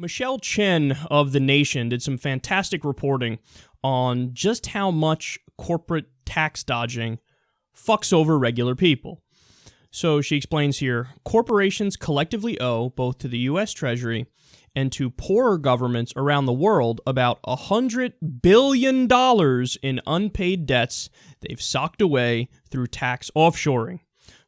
Michelle Chen of The Nation did some fantastic reporting on just how much corporate tax dodging fucks over regular people. So she explains here, corporations collectively owe both to the US Treasury and to poorer governments around the world about $100 billion in unpaid debts they've socked away through tax offshoring.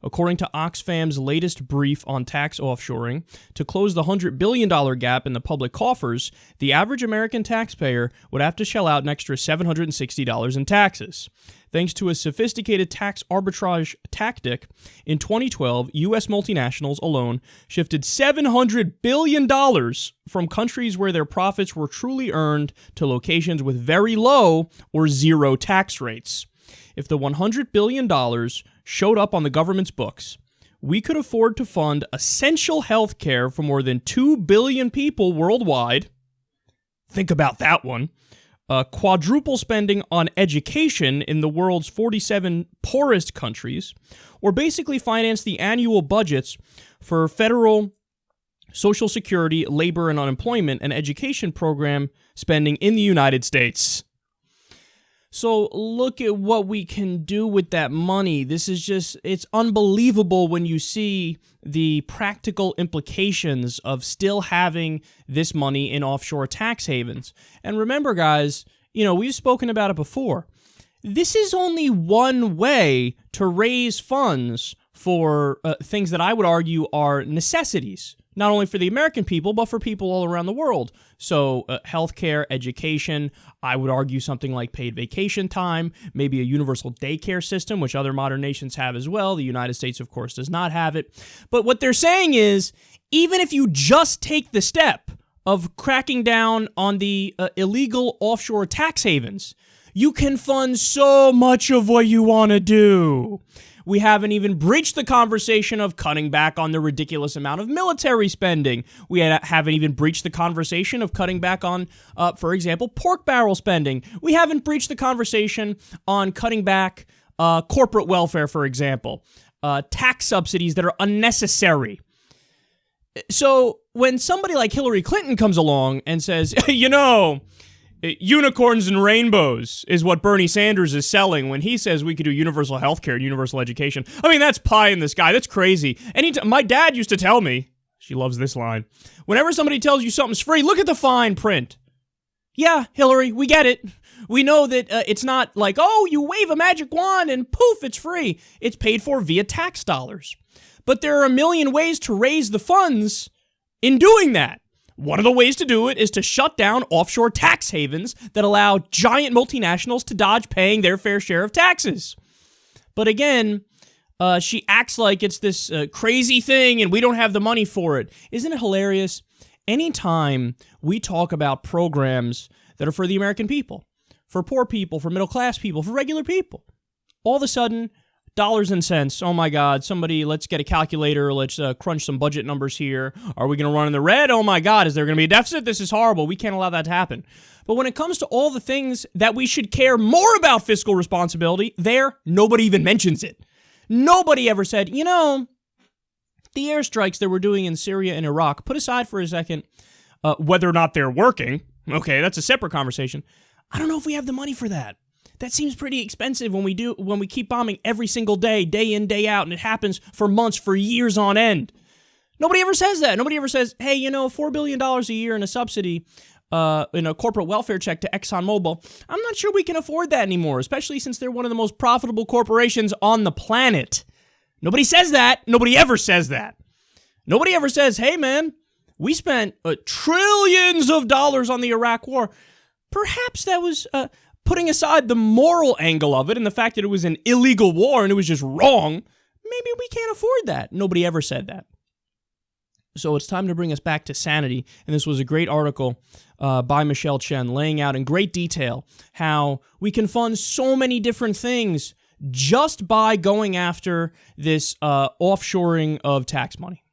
According to Oxfam's latest brief on tax offshoring, to close the $100 billion gap in the public coffers, the average American taxpayer would have to shell out an extra $760 in taxes. Thanks to a sophisticated tax arbitrage tactic, in 2012, U.S. multinationals alone shifted $700 billion from countries where their profits were truly earned to locations with very low or zero tax rates. If the $100 billion showed up on the government's books, we could afford to fund essential health care for more than 2 billion people worldwide. Think about that one. Quadruple spending on education in the world's 47 poorest countries, or basically finance the annual budgets for federal Social Security, labor and unemployment, and education program spending in the United States. So look at what we can do with that money. This is just, it's unbelievable when you see the practical implications of still having this money in offshore tax havens. And remember, guys, we've spoken about it before. This is only one way to raise funds for things that I would argue are necessities, not only for the American people, but for people all around the world. So healthcare, education, I would argue something like paid vacation time, maybe a universal daycare system, which other modern nations have as well. The United States, of course, does not have it. But what they're saying is, even if you just take the step of cracking down on the illegal offshore tax havens, you can fund so much of what you want to do. We haven't even breached the conversation of cutting back on the ridiculous amount of military spending. We haven't even breached the conversation of cutting back on, for example, pork barrel spending. We haven't breached the conversation on cutting back corporate welfare, for example, tax subsidies that are unnecessary. So when somebody like Hillary Clinton comes along and says, unicorns and rainbows is what Bernie Sanders is selling when he says we could do universal health care and universal education. I mean, that's pie in the sky. That's crazy. My dad used to tell me, she loves this line, whenever somebody tells you something's free, look at the fine print. Yeah, Hillary, we get it. We know that it's not like, oh, you wave a magic wand and poof, it's free. It's paid for via tax dollars. But there are a million ways to raise the funds in doing that. One of the ways to do it is to shut down offshore tax havens that allow giant multinationals to dodge paying their fair share of taxes. But again, she acts like it's this crazy thing and we don't have the money for it. Isn't it hilarious? Anytime we talk about programs that are for the American people, for poor people, for middle class people, for regular people, all of a sudden, dollars and cents. Oh my God, somebody, let's get a calculator. Let's crunch some budget numbers here. Are we going to run in the red? Oh my God, is there going to be a deficit? This is horrible. We can't allow that to happen. But when it comes to all the things that we should care more about fiscal responsibility, nobody even mentions it. Nobody ever said, the airstrikes that we're doing in Syria and Iraq, put aside for a second whether or not they're working. Okay, that's a separate conversation. I don't know if we have the money for that. That seems pretty expensive when we keep bombing every single day, day in, day out, and it happens for months, for years on end. Nobody ever says that. Nobody ever says, hey, $4 billion a year in a subsidy, in a corporate welfare check to ExxonMobil. I'm not sure we can afford that anymore, especially since they're one of the most profitable corporations on the planet. Nobody says that. Nobody ever says that. Nobody ever says, hey, man, we spent trillions of dollars on the Iraq war. Perhaps that was... putting aside the moral angle of it and the fact that it was an illegal war and it was just wrong, maybe we can't afford that. Nobody ever said that. So it's time to bring us back to sanity. And this was a great article by Michelle Chen laying out in great detail how we can fund so many different things just by going after this offshoring of tax money.